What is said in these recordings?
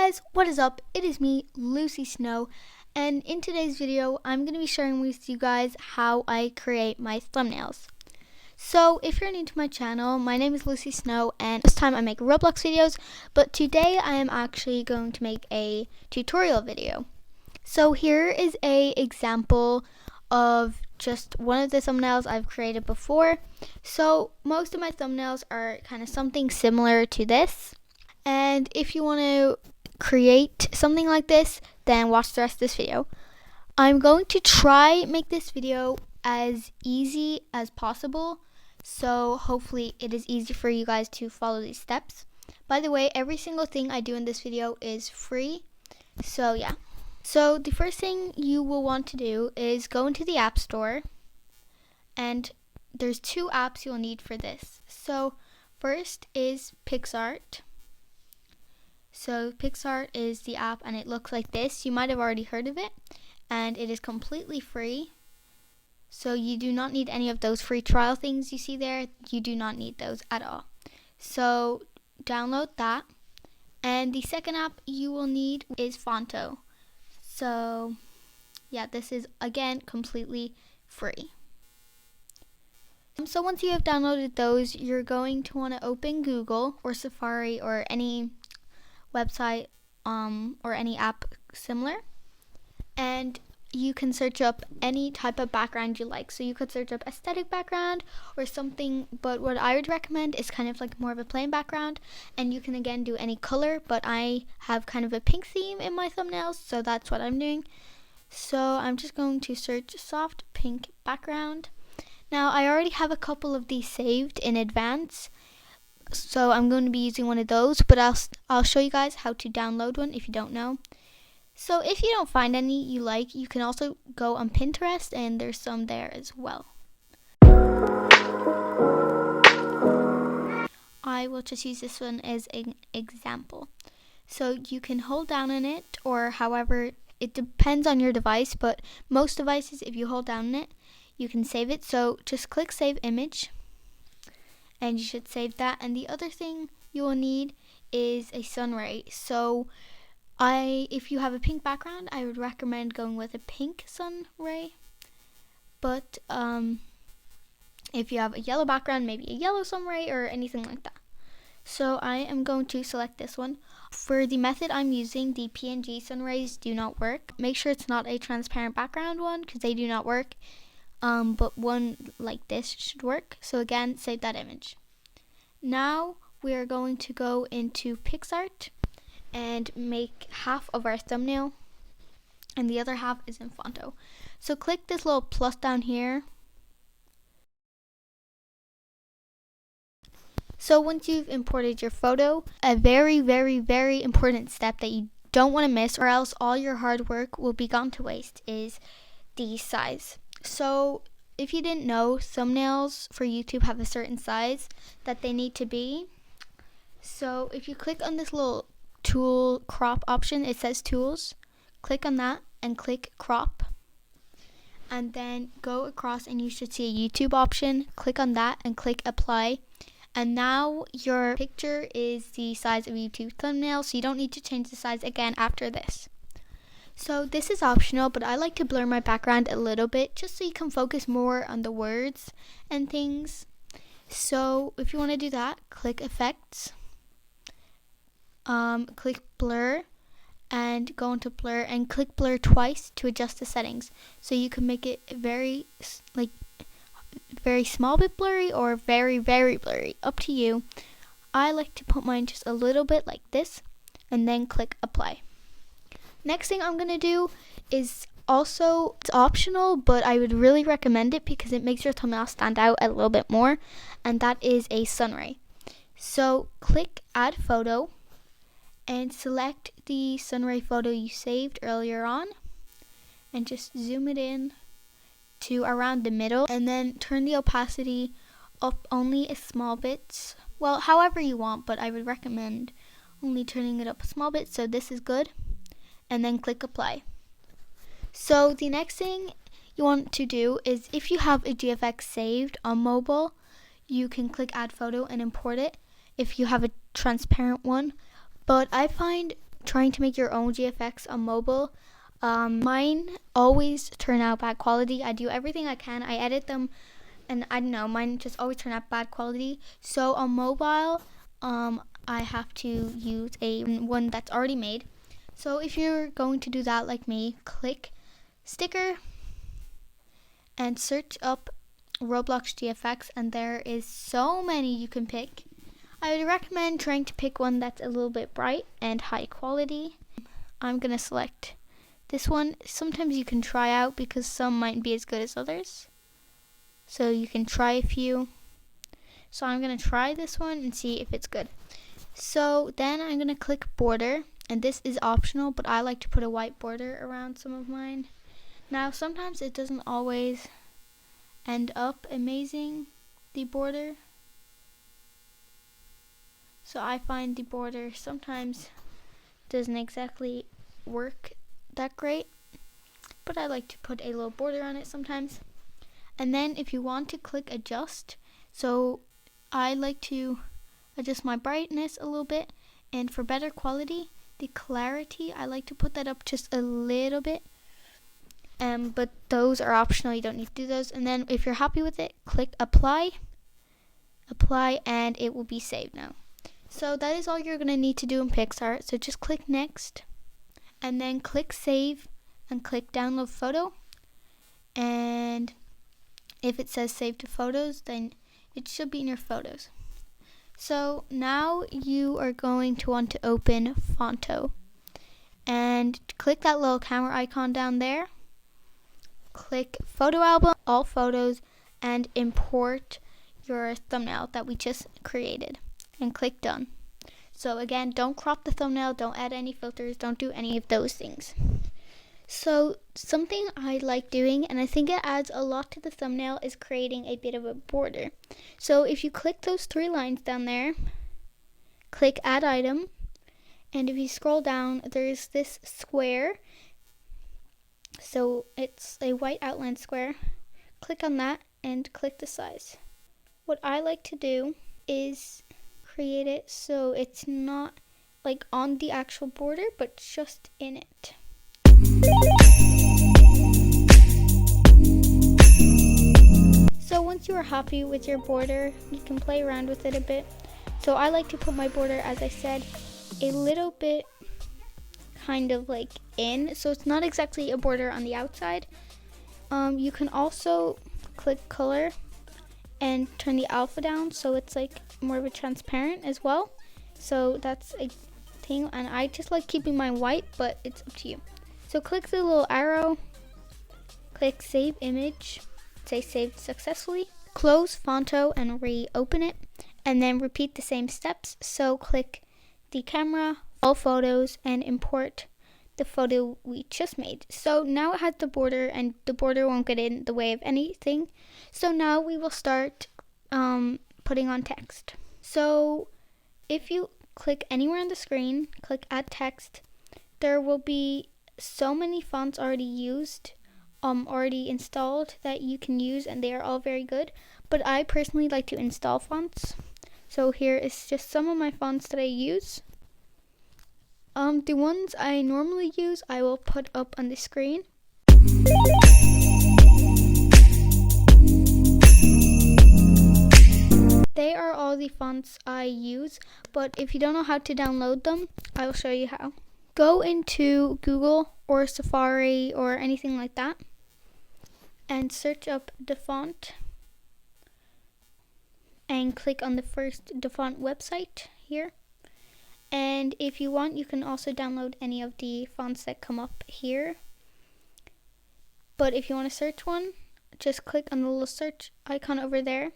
guys, what is up? It is me, Lucysnow, and in today's video, I'm going to be sharing with you guys how I create my thumbnails. So, if you're new to my channel, my name is Lucysnow, and this time I make Roblox videos, but today I am actually going to make a tutorial video. So here is a example of just one of the thumbnails I've created before. So most of my thumbnails are kind of something similar to this. And if you want to create something like this, then watch the rest of this video. I'm going to try make this video as easy as possible, so hopefully it is easy for you guys to follow these steps. By the way, every single thing I do in this video is free, so yeah. So the first thing you will want to do is go into the App Store, and there's two apps you'll need for this. So first is PicsArt. So PicsArt is the app, and it looks like this. You might have already heard of it, and it is completely free. So you do not need any of those free trial things you see there. You do not need those at all. So download that. And the second app you will need is Fonto. So yeah, this is again completely free. So once you have downloaded those, you're going to want to open Google or Safari or any website or any app similar, and you can search up any type of background you like. So you could search up aesthetic background or something, but what I would recommend is kind of like more of a plain background, and you can again do any color, but I have kind of a pink theme in my thumbnails, so that's what I'm doing. So I'm just going to search soft pink background. Now I already have a couple of these saved in advance, so I'm going to be using one of those, but I'll show you guys how to download one if you don't know. So if you don't find any you like, you can also go on Pinterest, and there's some there as well. I will just use this one as an example. So you can hold down on it, or however, it depends on your device, but most devices, if you hold down on it, you can save it. So just click save image, and you should save that. And the other thing you will need is a sun ray. So if you have a pink background, I would recommend going with a pink sun ray, but if you have a yellow background, maybe a yellow sun ray or anything like that. So I am going to select this one. For the method I'm using, the PNG sun rays do not work. Make sure it's not a transparent background one, because they do not work. But one like this should work. So again, save that image. Now we are going to go into PicsArt and make half of our thumbnail, and the other half is in Fonto. So click this little plus down here. So once you've imported your photo, a very, very, very important step that you don't want to miss, or else all your hard work will be gone to waste, is the size. So if you didn't know, thumbnails for YouTube have a certain size that they need to be. So if you click on this little tool crop option, it says tools, click on that and click crop, and then go across and you should see a YouTube option. Click on that and click apply, and now your picture is the size of YouTube thumbnail, so you don't need to change the size again after this. So this is optional, but I like to blur my background a little bit just so you can focus more on the words and things. So if you want to do that, click effects, click blur, and go into blur and click blur twice to adjust the settings. So you can make it very small bit blurry or very, very blurry, up to you. I like to put mine just a little bit like this, and then click apply. Next thing I'm gonna do is also, it's optional, but I would really recommend it because it makes your thumbnail stand out a little bit more, and that is a sun ray. So click add photo and select the sunray photo you saved earlier on, and just zoom it in to around the middle, and then turn the opacity up only a small bit. Well, however you want, but I would recommend only turning it up a small bit, so this is good. And then click apply. So the next thing you want to do is, if you have a GFX saved on mobile, you can click add photo and import it if you have a transparent one. But I find trying to make your own GFX on mobile, mine always turn out bad quality. I do everything I can. I edit them, and I don't know, mine just always turn out bad quality. So on mobile, I have to use one that's already made. So if you're going to do that like me, click sticker and search up Roblox GFX, and there is so many you can pick. I would recommend trying to pick one that's a little bit bright and high quality. I'm gonna select this one. Sometimes you can try out because some might be as good as others. So you can try a few. So I'm gonna try this one and see if it's good. So then I'm gonna click border, and this is optional, but I like to put a white border around some of mine. Now sometimes it doesn't always end up amazing, the border. So I find the border sometimes doesn't exactly work that great, but I like to put a little border on it sometimes. And then if you want to click adjust, so I like to adjust my brightness a little bit, and for better quality, the clarity, I like to put that up just a little bit. But those are optional, you don't need to do those. And then if you're happy with it, click apply, and it will be saved now. So that is all you're going to need to do in PicsArt. So just click next, and then click save, and click download photo. And if it says save to photos, then it should be in your photos. So now you are going to want to open Fonto, and click that little camera icon down there. Click photo album, all photos, and import your thumbnail that we just created, and click done. So again, don't crop the thumbnail, don't add any filters, don't do any of those things. So something I like doing, and I think it adds a lot to the thumbnail, is creating a bit of a border. So if you click those 3 lines down there, click add item, and if you scroll down, there's this square. So it's a white outline square. Click on that and click the size. What I like to do is create it so it's not like on the actual border, but just in it. So once you are happy with your border, you can play around with it a bit. So I like to put my border, as I said, a little bit kind of like in, so it's not exactly a border on the outside. You can also click color and turn the alpha down so it's like more of a transparent as well. So that's a thing, and I just like keeping mine white, but it's up to you. So click the little arrow, click save image, say saved successfully, close Fonto and reopen it, and then repeat the same steps. So click the camera, all photos, and import the photo we just made. So now it has the border, and the border won't get in the way of anything. So now we will start putting on text. So if you click anywhere on the screen, click add text, there will be so many fonts already used, already installed, that you can use, and they are all very good. But I personally like to install fonts. So here is just some of my fonts that I use. The ones I normally use, I will put up on the screen. They are all the fonts I use, but if you don't know how to download them, I will show you how. Go into Google or Safari or anything like that, and search up DaFont, and click on the first DaFont website here. And if you want, you can also download any of the fonts that come up here. But if you want to search one, just click on the little search icon over there.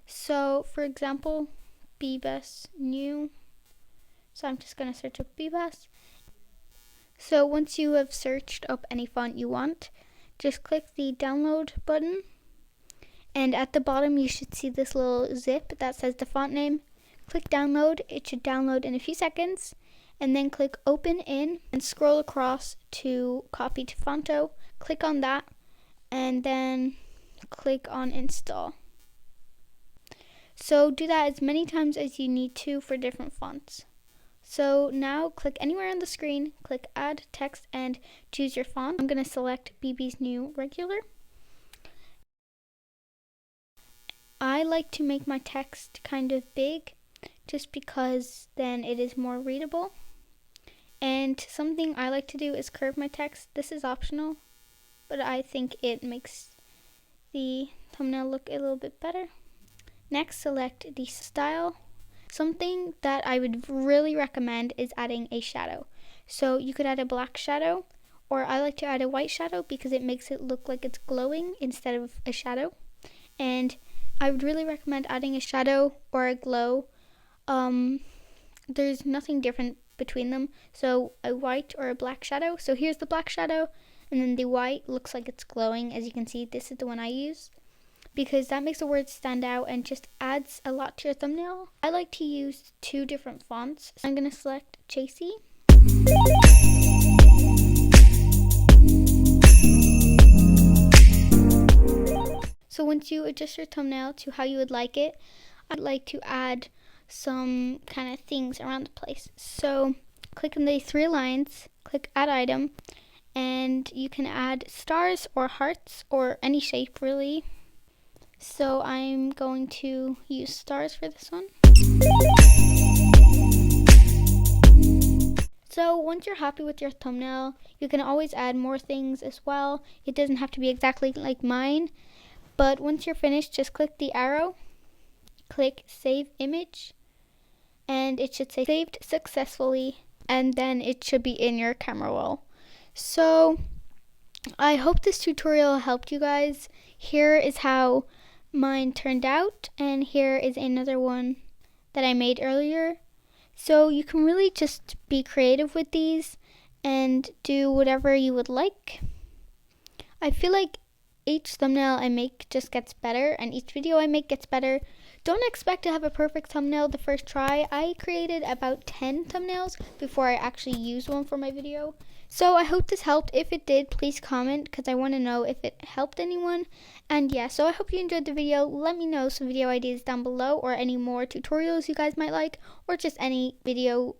So for example, bebas new. So I'm just going to search up bebas. So once you have searched up any font you want, just click the download button. And at the bottom, you should see this little zip that says the font name. Click download. It should download in a few seconds, and then click open in and scroll across to copy to Fonto. Click on that, and then click on install. So do that as many times as you need to for different fonts. So now click anywhere on the screen, click add text and choose your font. I'm going to select BB's New Regular. I like to make my text kind of big just because then it is more readable. And something I like to do is curve my text. This is optional, but I think it makes the thumbnail look a little bit better. Next, select the style. Something that I would really recommend is adding a shadow. So you could add a black shadow, or I like to add a white shadow because it makes it look like it's glowing instead of a shadow. And I would really recommend adding a shadow or a glow. There's nothing different between them. So a white or a black shadow. So here's the black shadow, and then the white looks like it's glowing. As you can see, this is the one I use, because that makes the words stand out and just adds a lot to your thumbnail. I like to use 2 different fonts. So I'm going to select Chasy. So once you adjust your thumbnail to how you would like it, I'd like to add some kind of things around the place. So click on the 3 lines, click add item, and you can add stars or hearts or any shape really. So I'm going to use stars for this one. So once you're happy with your thumbnail, you can always add more things as well. It doesn't have to be exactly like mine, but once you're finished, just click the arrow, click save image, and it should say saved successfully, and then it should be in your camera roll. So I hope this tutorial helped you guys. Here is how mine turned out, and here is another one that I made earlier. So you can really just be creative with these and do whatever you would like. I feel like each thumbnail I make just gets better, and each video I make gets better. Don't expect to have a perfect thumbnail the first try. I created about 10 thumbnails before I actually used one for my video. So I hope this helped. If it did, please comment because I want to know if it helped anyone. And yeah, so I hope you enjoyed the video. Let me know some video ideas down below, or any more tutorials you guys might like, or just any video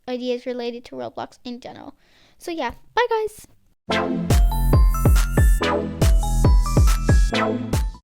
ideas related to Roblox in general. So yeah, bye guys!